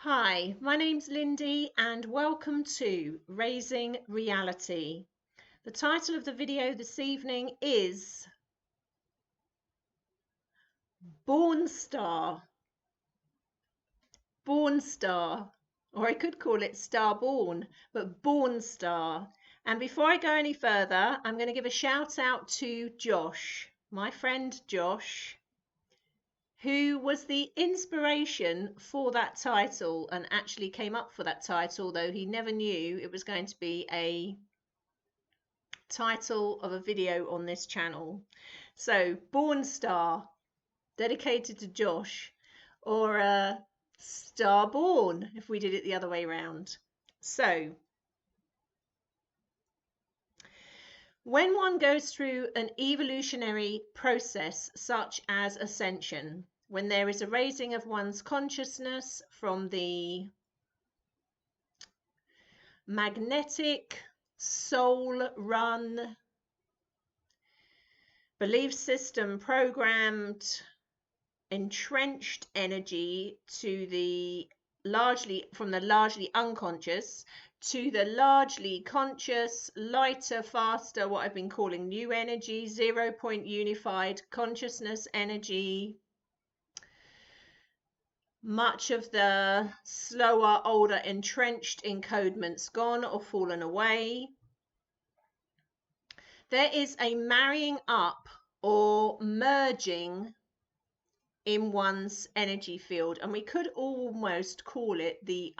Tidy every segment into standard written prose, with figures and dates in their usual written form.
Hi, my name's Lindy and welcome to Raising Reality. The title of the video this evening is BOURNESTAR. BOURNESTAR, or I could call it Starborn, but BOURNESTAR. And before I go any further, I'm going to give a shout out to Josh, my friend Josh, who was the inspiration for that title and actually came up for that title, though he never knew it was going to be a title of a video on this channel. So BOURNESTAR, dedicated to Josh, or Starborn if we did it the other way around. So when one goes through an evolutionary process such as ascension, when there is a raising of one's consciousness from the magnetic, soul-run, belief system programmed, entrenched energy to the from the largely unconscious to the largely conscious, lighter, faster, what I've been calling new energy, 0-point unified consciousness energy. Much of the slower, older, entrenched encodements gone or fallen away. There is a marrying up or merging in one's energy field, and we could almost call it the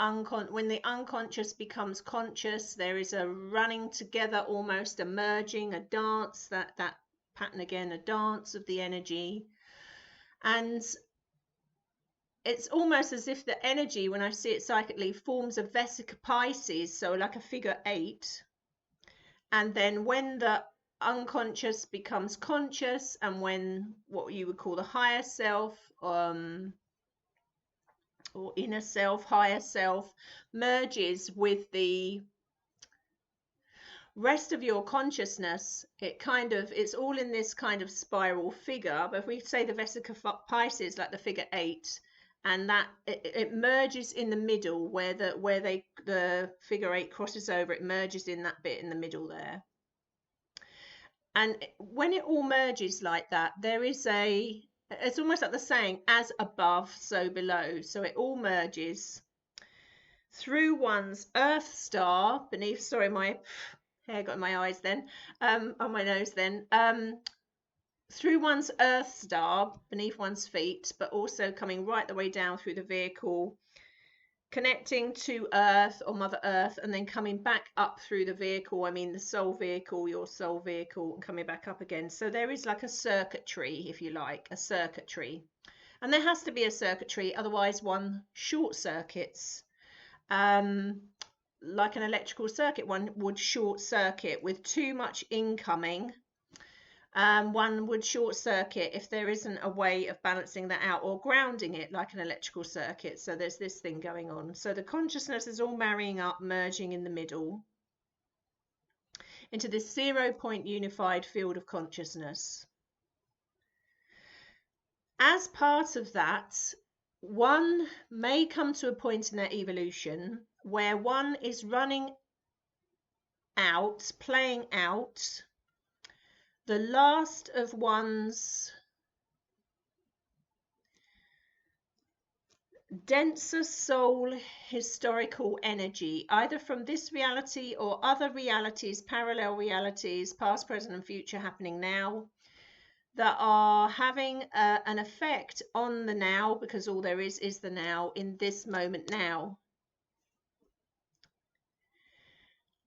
when the unconscious becomes conscious. There is a running together, almost a merging, a dance, that pattern again, a dance of the energy. And it's almost as if the energy, when I see it psychically, forms a vesica Pisces, so like a figure 8. And then when the unconscious becomes conscious, and when what you would call the higher self or inner self, higher self, merges with the rest of your consciousness, it's all in this kind of spiral figure. But if we say the vesica Pisces, like the figure 8, and that it merges in the middle where the figure 8 crosses over, it merges in that bit in the middle there. And when it all merges like that, it's almost like the saying, as above, so below. So it all merges through one's earth star beneath, sorry, my hair got in my eyes then, on my nose then, through one's earth star beneath one's feet, but also coming right the way down through the vehicle, connecting to Earth or Mother Earth, and then coming back up through the vehicle, I mean the soul vehicle, your soul vehicle, and coming back up again. So there is like a circuitry, if you like, a circuitry. And there has to be a circuitry, otherwise one short circuits. Like an electrical circuit, one would short circuit with too much incoming. One would short circuit if there isn't a way of balancing that out or grounding it like an electrical circuit. So there's this thing going on. So the consciousness is all marrying up, merging in the middle into this 0-point unified field of consciousness. As part of that, one may come to a point in their evolution where one is running out, playing out the last of one's denser soul historical energy, either from this reality or other realities, parallel realities, past, present, and future happening now, that are having an effect on the now, because all there is the now in this moment now.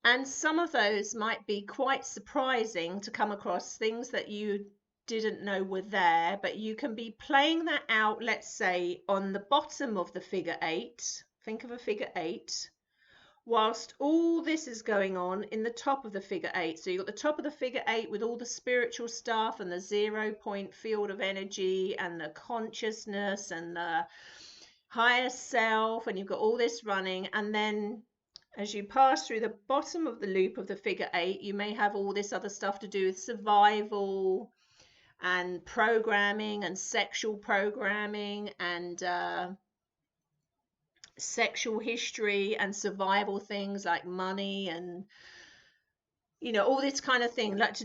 And some of those might be quite surprising to come across, things that you didn't know were there, but you can be playing that out, let's say, on the bottom of the figure 8. Think of a figure 8, whilst all this is going on in the top of the figure 8. So you've got the top of the figure 8 with all the spiritual stuff and the 0-point field of energy and the consciousness and the higher self, and you've got all this running. And then as you pass through the bottom of the loop of the figure 8, you may have all this other stuff to do with survival and programming and sexual programming and sexual history and survival things like money and, all this kind of thing, like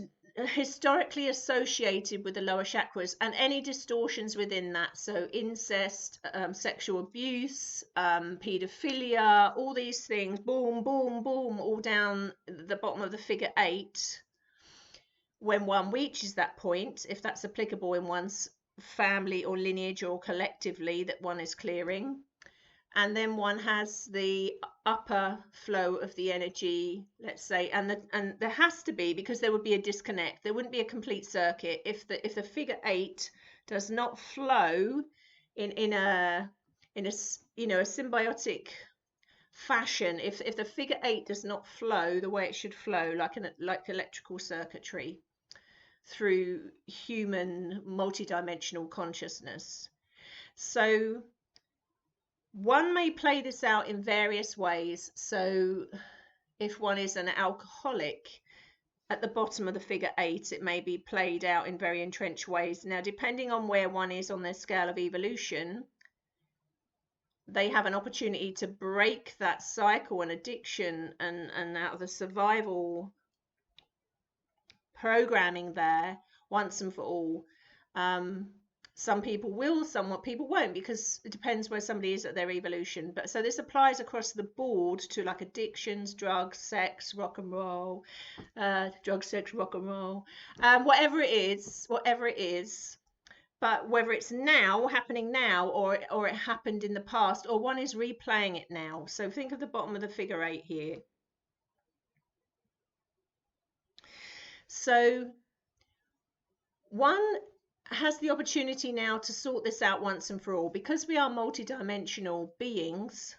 historically associated with the lower chakras and any distortions within that. So incest, sexual abuse, pedophilia, all these things, boom, boom, boom, all down the bottom of the figure 8. When one reaches that point, if that's applicable in one's family or lineage or collectively that one is clearing, and then one has the upper flow of the energy, let's say, and there has to be, because there would be a disconnect, there wouldn't be a complete circuit if the figure 8 does not flow in a a symbiotic fashion. If the figure 8 does not flow the way it should flow, like electrical circuitry through human multidimensional consciousness. So one may play this out in various ways. So if one is an alcoholic, at the bottom of the figure 8, it may be played out in very entrenched ways. Now, depending on where one is on their scale of evolution, they have an opportunity to break that cycle and addiction and out of the survival programming there once and for all. Some people will, some people won't, because it depends where somebody is at their evolution. But so this applies across the board to like addictions, drugs, sex, rock and roll, drugs, sex, rock and roll, whatever it is. But whether it's now, happening now, or it happened in the past, or one is replaying it now. So think of the bottom of the figure 8 here. So one has the opportunity now to sort this out once and for all, because we are multidimensional beings,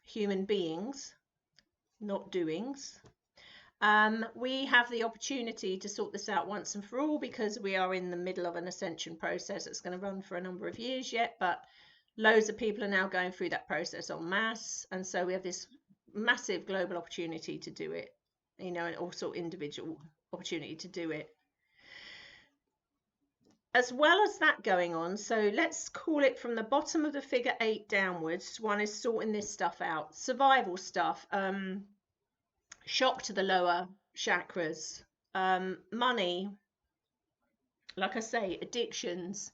human beings, not doings. We have the opportunity to sort this out once and for all, because we are in the middle of an ascension process that's going to run for a number of years yet, but loads of people are now going through that process en masse, and so we have this massive global opportunity to do it, and also individual opportunity to do it. As well as that going on, so let's call it from the bottom of the figure 8 downwards, one is sorting this stuff out. Survival stuff, shock to the lower chakras, money, like I say, addictions,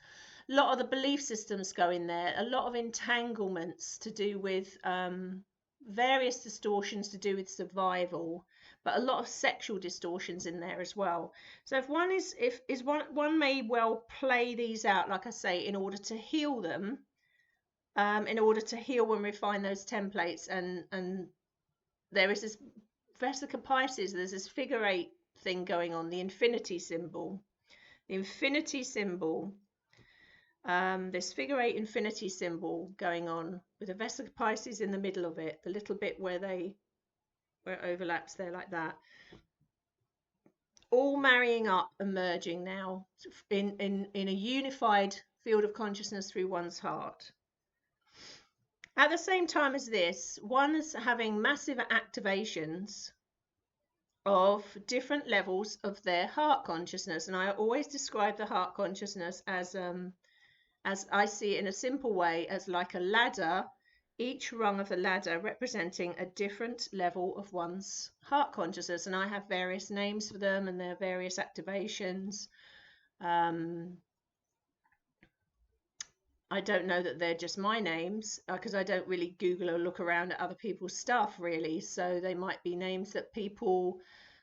a lot of the belief systems go in there, a lot of entanglements to do with various distortions to do with survival, but a lot of sexual distortions in there as well. So if one may well play these out, like I say, in order to heal them, in order to heal and refine those templates. And there is this Vesica Pisces, there's this figure 8 thing going on, the infinity symbol. The infinity symbol, this figure 8 infinity symbol going on with a Vesica Pisces in the middle of it, the little bit where it overlaps there like that, all marrying up and merging now in a unified field of consciousness through one's heart. At the same time as this, one is having massive activations of different levels of their heart consciousness, and I always describe the heart consciousness as I see it in a simple way, as like a ladder, each rung of the ladder representing a different level of one's heart consciousness. And I have various names for them, and there are various activations. I don't know that they're just my names, because I don't really Google or look around at other people's stuff, really. So they might be names that people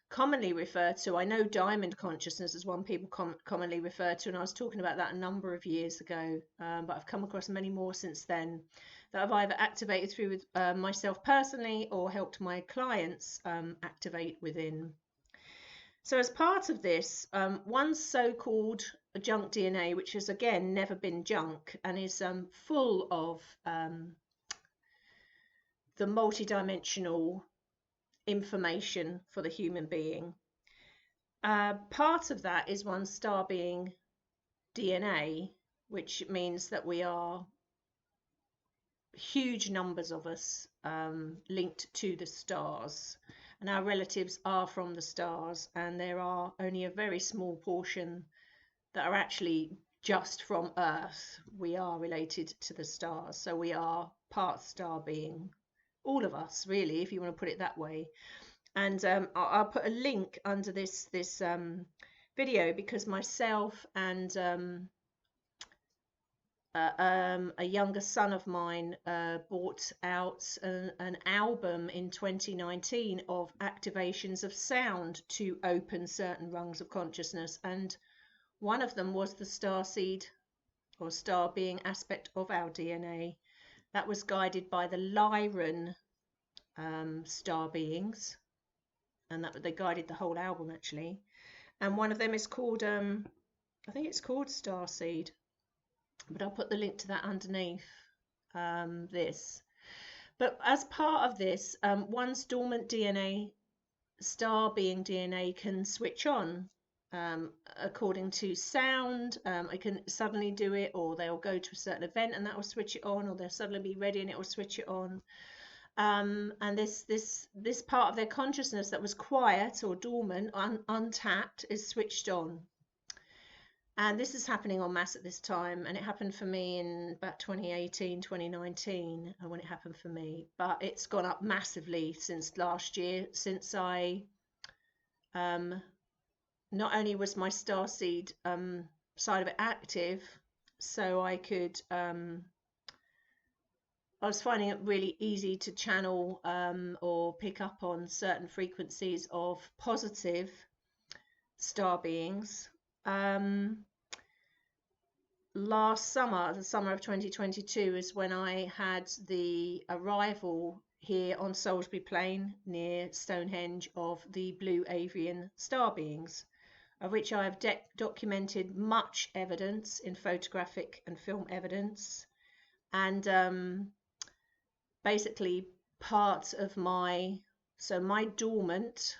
commonly refer to. I know diamond consciousness is one people commonly refer to, and I was talking about that a number of years ago, but I've come across many more since then that I've either activated through with myself personally or helped my clients activate within. So as part of this, one's so-called junk DNA, which has again never been junk and is full of the multidimensional information for the human being. Part of that is one's star being DNA, which means that we are huge numbers of us linked to the stars, and our relatives are from the stars, and there are only a very small portion that are actually just from Earth. We are related to the stars, so we are part star being, all of us, really, if you want to put it that way. And I'll put a link under this video, because myself and a younger son of mine bought out an album in 2019 of activations of sound to open certain rungs of consciousness, and one of them was the star seed or star being aspect of our DNA. That was guided by the Lyran star beings, and that they guided the whole album actually. And one of them is called I think it's called Star Seed, but I'll put the link to that underneath this. But as part of this, one's dormant DNA, star being DNA, can switch on according to sound. I can suddenly do it, or they'll go to a certain event and that will switch it on, or they'll suddenly be ready and it will switch it on. And this part of their consciousness that was quiet or dormant, untapped, is switched on. And this is happening en masse at this time, and it happened for me in about 2018, 2019 when it happened for me. But it's gone up massively since last year, since I not only was my starseed side of it active, so I could I was finding it really easy to channel or pick up on certain frequencies of positive star beings. Last summer, the summer of 2022, is when I had the arrival here on Salisbury Plain near Stonehenge of the blue avian star beings, of which I have documented much evidence in photographic and film evidence. And basically parts of my dormant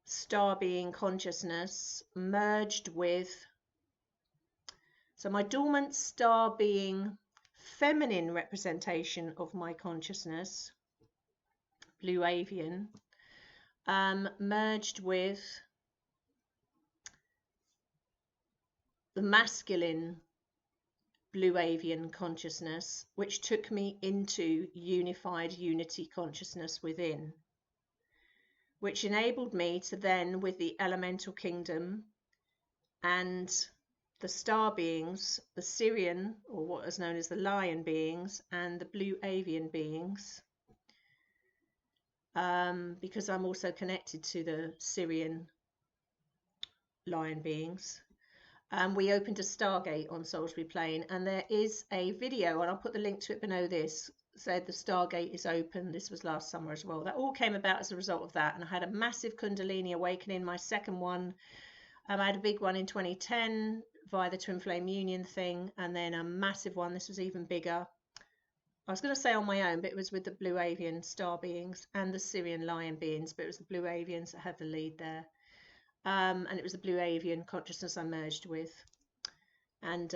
star being consciousness merged with, so my dormant star being feminine representation of my consciousness, blue avian, merged with the masculine blue avian consciousness, which took me into unified unity consciousness within, which enabled me to then, with the elemental kingdom and the star beings, the Syrian, or what is known as the lion beings, and the blue avian beings, because I'm also connected to the Syrian lion beings. We opened a Stargate on Salisbury Plain, and there is a video, and I'll put the link to it below this, said the Stargate is open. This was last summer as well. That all came about as a result of that, and I had a massive Kundalini awakening, my second one. I had a big one in 2010 via the Twin Flame Union thing, and then a massive one. This was even bigger. I was going to say on my own, but it was with the blue avian star beings and the Syrian lion beings, but it was the blue avians that had the lead there. And it was the blue avian consciousness I merged with, and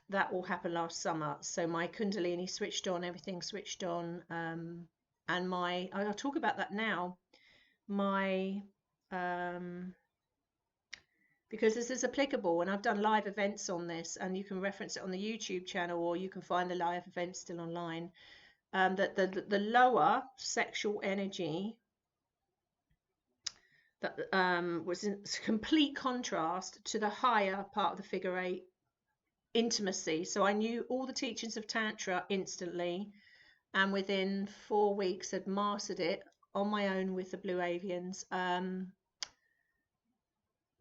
that all happened last summer. So my Kundalini switched on, everything switched on, and I'll talk about that now, because this is applicable, and I've done live events on this, and you can reference it on the YouTube channel, or you can find the live events still online, that the lower sexual energy that was in complete contrast to the higher part of the figure 8 intimacy. So I knew all the teachings of Tantra instantly, and within 4 weeks had mastered it on my own with the blue avians.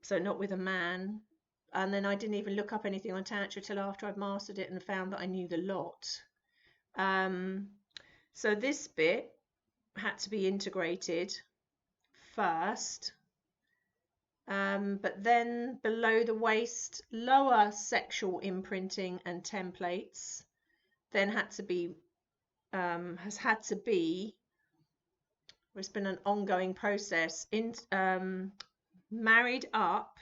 So not with a man. And then I didn't even look up anything on Tantra till after I'd mastered it and found that I knew the lot. So this bit had to be integrated first, but then below the waist, lower sexual imprinting and templates then has had to be, it's been an ongoing process, married up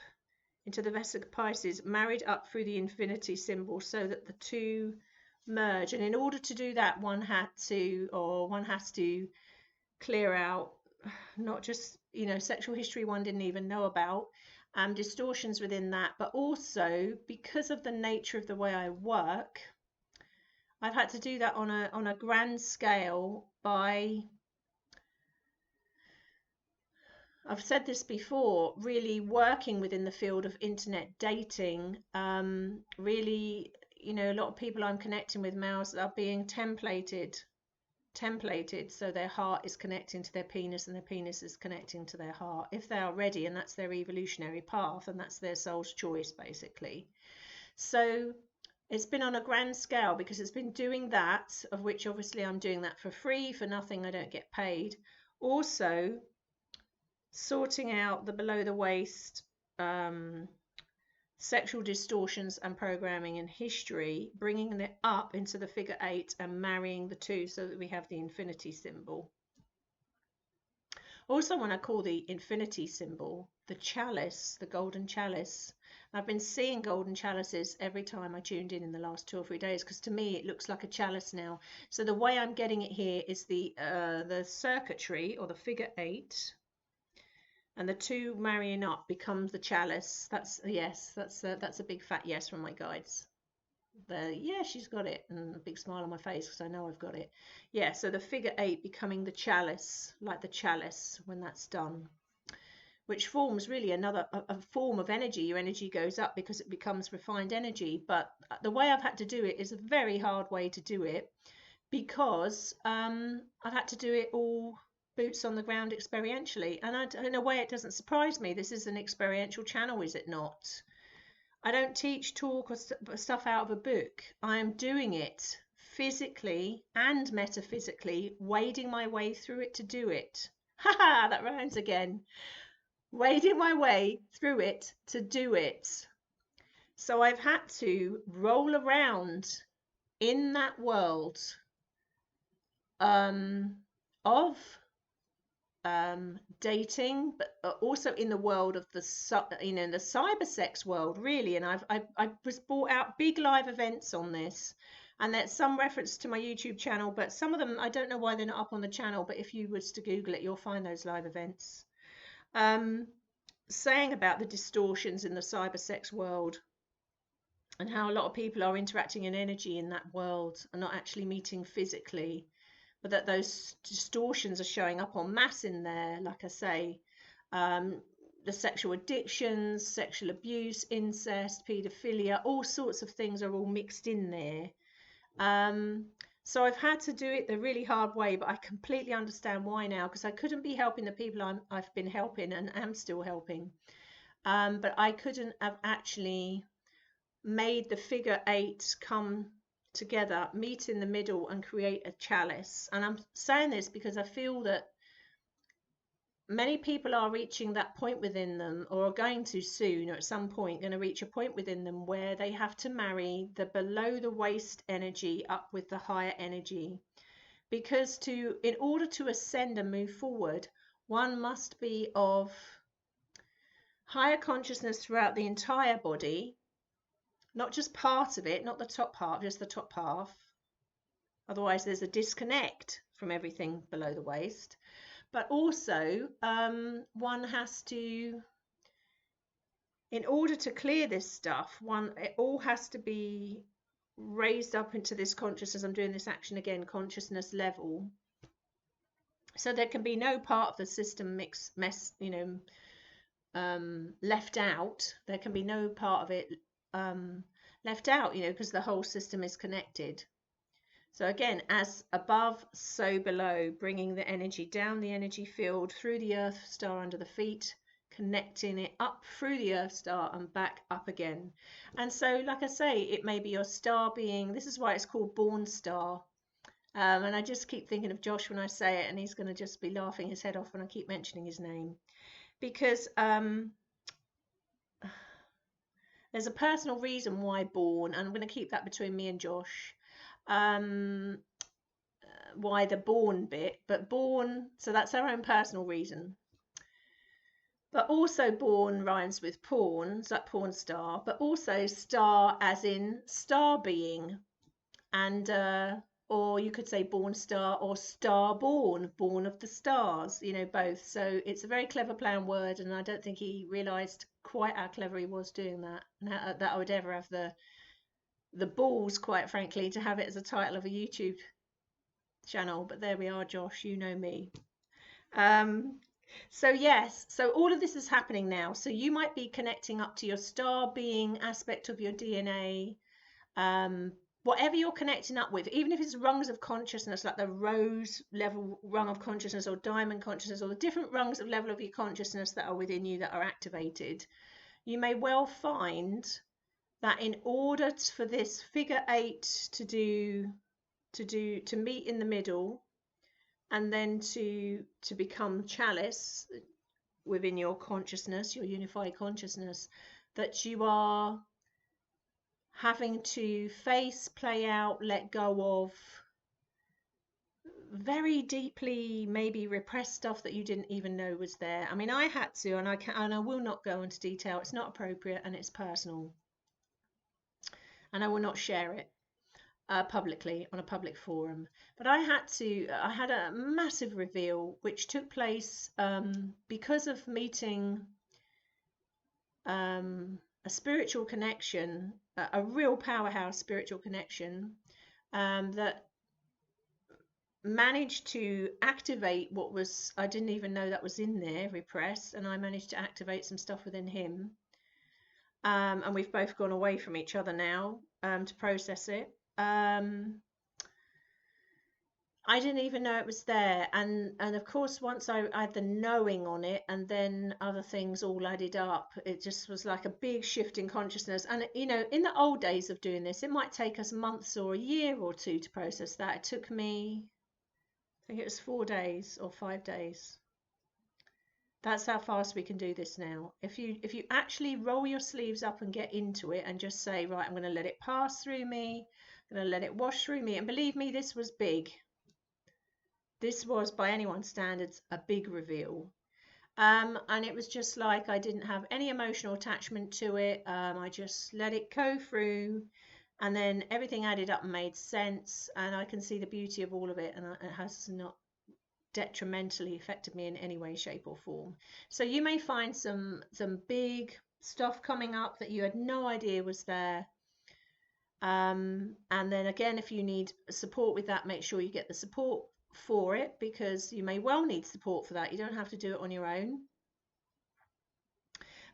into the Vesica Pisces, married up through the infinity symbol, so that the two merge. And in order to do that, one has to clear out not just, sexual history one didn't even know about, distortions within that, but also because of the nature of the way I work, I've had to do that on a grand scale by, I've said this before, really working within the field of internet dating. Really, a lot of people I'm connecting with, males, are being templated, so their heart is connecting to their penis and their penis is connecting to their heart, if they are ready, and that's their evolutionary path and that's their soul's choice, basically. So it's been on a grand scale because it's been doing that, of which obviously I'm doing that for free, for nothing, I don't get paid. Also sorting out the below the waist sexual distortions and programming and history, bringing it up into the figure 8 and marrying the two so that we have the infinity symbol. Also, when I call the infinity symbol the chalice, the golden chalice, I've been seeing golden chalices every time I tuned in the last 2 or 3 days, because to me it looks like a chalice now. So the way I'm getting it here is the circuitry, or the figure 8, and the two marrying up becomes the chalice. That's a yes. That's a big fat yes from my guides. Yeah, she's got it, and a big smile on my face because I know I've got it. Yeah, so the figure 8 becoming the chalice, like the chalice when that's done, which forms really another a form of energy. Your energy goes up because it becomes refined energy. But the way I've had to do it is a very hard way to do it, because I've had to do it all boots on the ground experientially, and in a way it doesn't surprise me. This is an experiential channel, is it not? I don't teach, talk, or stuff out of a book. I am doing it physically and metaphysically, wading my way through it to do it. Haha, that rhymes again. Wading my way through it to do it. So I've had to roll around in that world of dating, but also in the world of the the cyber sex world, really. And I was brought out big live events on this, and there's some reference to my YouTube channel, but some of them I don't know why they're not up on the channel, but if you was to Google it, you'll find those live events, saying about the distortions in the cyber sex world and how a lot of people are interacting in energy in that world and not actually meeting physically, but that those distortions are showing up en masse in there. Like I say, the sexual addictions, sexual abuse, incest, paedophilia, all sorts of things are all mixed in there. So I've had to do it the really hard way, but I completely understand why now, because I couldn't be helping the people I've been helping and am still helping. But I couldn't have actually made the figure 8 come together, meet in the middle, and create a chalice. And I'm saying this because I feel that many people are reaching that point within them, or are going to soon, or at some point going to reach a point within them where they have to marry the below the waist energy up with the higher energy, because in order to ascend and move forward, one must be of higher consciousness throughout the entire body, not just part of it, not the top half, just the top half. Otherwise, there's a disconnect from everything below the waist. But also, one has to, in order to clear this stuff, it all has to be raised up into this consciousness. I'm doing this action again, consciousness level. So there can be no part of the system left out. There can be no part of it left out, because the whole system is connected. So again, as above, so below, bringing the energy down the energy field through the earth star under the feet, connecting it up through the earth star and back up again. And so, like I say, it may be your star being, this is why it's called BOURNESTAR. And I just keep thinking of Josh when I say it, and he's going to just be laughing his head off when I keep mentioning his name, because there's a personal reason why born, and I'm going to keep that between me and Josh. Why the born bit, but born, so that's our own personal reason. But also born rhymes with porn, so like porn star, but also star as in star being, and or you could say born star or star born, born of the stars, both. So it's a very clever play on word, and I don't think he realized quite how clever he was doing that, and that I would ever have the balls, quite frankly, to have it as a title of a YouTube channel. But there we are, Josh, you know me. Um, so yes, so all of this is happening now. So you might be connecting up to your star being aspect of your DNA, whatever you're connecting up with, even if it's rungs of consciousness, like the rose level rung of consciousness or diamond consciousness, or the different rungs of level of your consciousness that are within you that are activated, you may well find that in order for this figure 8 to meet in the middle, and then to become chalice within your consciousness, your unified consciousness, that you are having to face, play out, let go of very deeply maybe repressed stuff that you didn't even know was there. I mean, I had to, and I will not go into detail. It's not appropriate and it's personal, and I will not share it publicly on a public forum. But I had a massive reveal which took place because of meeting a spiritual connection, a real powerhouse spiritual connection that managed to activate what was, I didn't even know that was in there, repressed, and I managed to activate some stuff within him. And we've both gone away from each other now to process it. I didn't even know it was there, and of course once I had the knowing on it, and then other things all added up, it just was like a big shift in consciousness. And in the old days of doing this, it might take us months or a year or two to process that. It took me, I think it was 4 days or 5 days. That's how fast we can do this now. If you actually roll your sleeves up and get into it and just say, right, I'm going to let it pass through me, I'm going to let it wash through me. And believe me, this was big. This was, by anyone's standards, a big reveal. And it was just like I didn't have any emotional attachment to it. I just let it go through, and then everything added up and made sense. And I can see the beauty of all of it, and it has not detrimentally affected me in any way, shape, or form. So you may find some big stuff coming up that you had no idea was there. And then again, if you need support with that, make sure you get the support for it, because you may well need support for that. You don't have to do it on your own.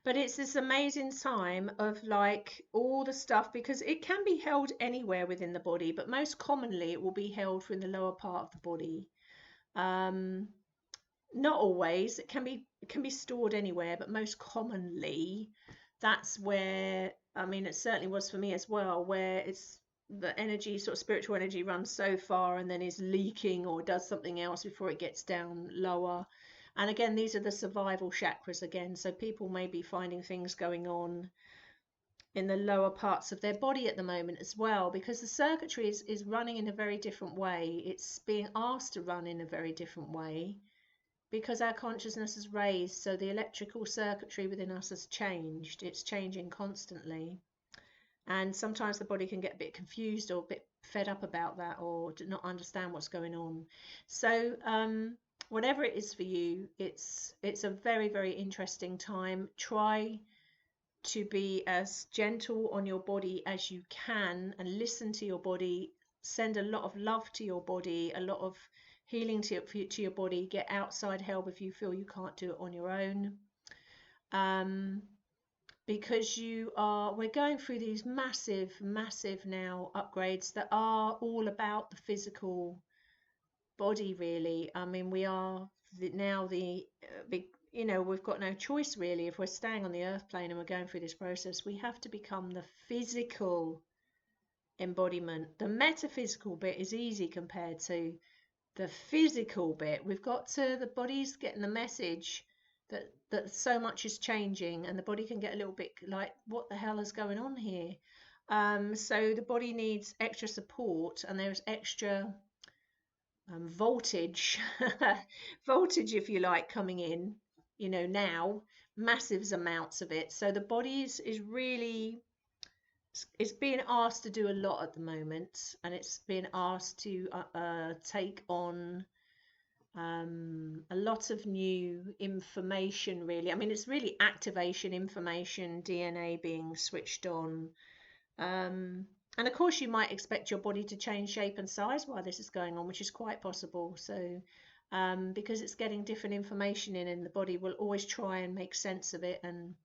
But it's this amazing time of like all the stuff, because it can be held anywhere within the body, but most commonly it will be held in the lower part of the body. Not always. It can be stored anywhere, but most commonly that's where, I mean, it certainly was for me as well, where it's the energy, sort of spiritual energy, runs so far and then is leaking or does something else before it gets down lower. And again, these are the survival chakras again. So people may be finding things going on in the lower parts of their body at the moment as well, because the circuitry is running in a very different way. It's being asked to run in a very different way because our consciousness is raised. So the electrical circuitry within us has changed. It's changing constantly. And sometimes the body can get a bit confused or a bit fed up about that, or do not understand what's going on. So whatever it is for you, it's a very, very interesting time. Try to be as gentle on your body as you can and listen to your body. Send a lot of love to your body, a lot of healing to your body. Get outside help if you feel you can't do it on your own. Because we're going through these massive now upgrades that are all about the physical body, really. I mean, we are now the big, we've got no choice really. If we're staying on the earth plane and we're going through this process, we have to become the physical embodiment. The metaphysical bit is easy compared to the physical bit. The body's getting the message that so much is changing, and the body can get a little bit like, what the hell is going on here? So the body needs extra support, and there's extra voltage if you like, coming in, now, massive amounts of it. So the body is really it's being asked to do a lot at the moment, and it's being asked to take on a lot of new information, really. I mean, it's really activation information, DNA being switched on. Um, and of course, you might expect your body to change shape and size while this is going on, which is quite possible. So, because it's getting different information in, and the body will always try and make sense of it and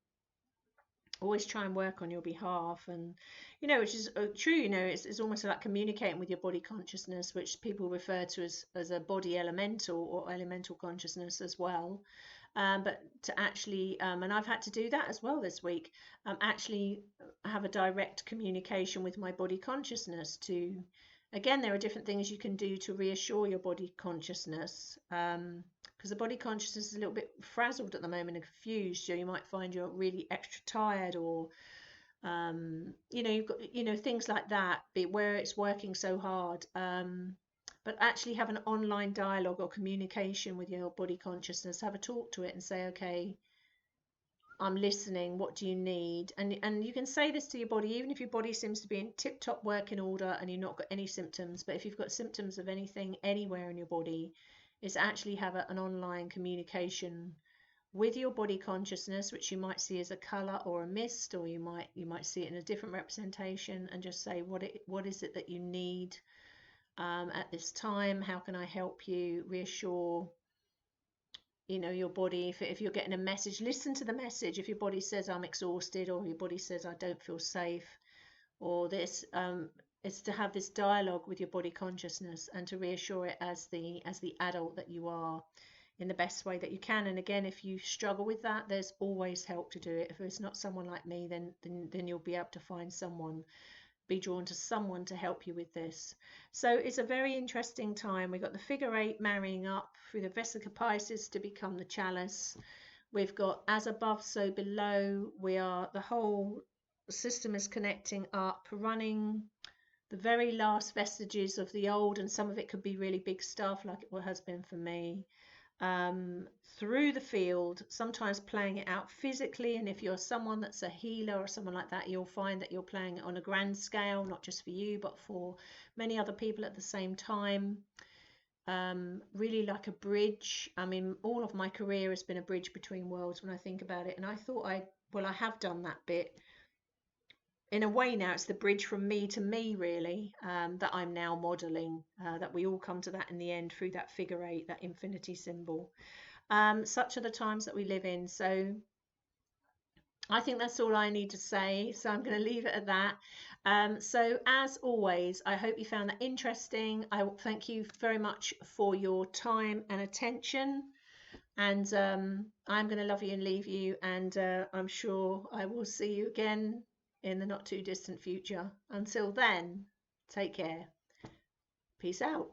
always try and work on your behalf. And which is true. It's almost like communicating with your body consciousness, which people refer to as a body elemental or elemental consciousness as well. But to actually and I've had to do that as well this week, actually have a direct communication with my body consciousness. To Again, there are different things you can do to reassure your body consciousness, because the body consciousness is a little bit frazzled at the moment and confused. So you might find you're really extra tired, or you've got things like that, where it's working so hard. But actually have an online dialogue or communication with your body consciousness. Have a talk to it and say, okay, I'm listening. What do you need? And you can say this to your body, even if your body seems to be in tip-top working order and you've not got any symptoms. But if you've got symptoms of anything anywhere in your body, is actually have an online communication with your body consciousness, which you might see as a color or a mist, or you might see it in a different representation, and just say what is it that you need at this time. How can I help you? Reassure your body. If you're getting a message, listen to the message. If your body says I'm exhausted, or your body says I don't feel safe, or this, it's to have this dialogue with your body consciousness and to reassure it as the adult that you are, in the best way that you can. And again, if you struggle with that, there's always help to do it. If it's not someone like me, then you'll be able to find someone, be drawn to someone to help you with this. So it's a very interesting time. We've got the figure 8 marrying up through the Vesica Pisces to become the chalice. We've got as above, so below. The whole system is connecting up, running the very last vestiges of the old, and some of it could be really big stuff like it has been for me, through the field, sometimes playing it out physically. And if you're someone that's a healer or someone like that, you'll find that you're playing it on a grand scale, not just for you, but for many other people at the same time. Really like a bridge. I mean, all of my career has been a bridge between worlds when I think about it. And I thought I have done that bit. In a way, now it's the bridge from me to me, really, that I'm now modeling, that we all come to that in the end through that figure 8, that infinity symbol. Such are the times that we live in. So I think that's all I need to say. So I'm going to leave it at that. So as always, I hope you found that interesting. I thank you very much for your time and attention. And I'm going to love you and leave you. And I'm sure I will see you again in the not too distant future. Until then, take care. Peace out.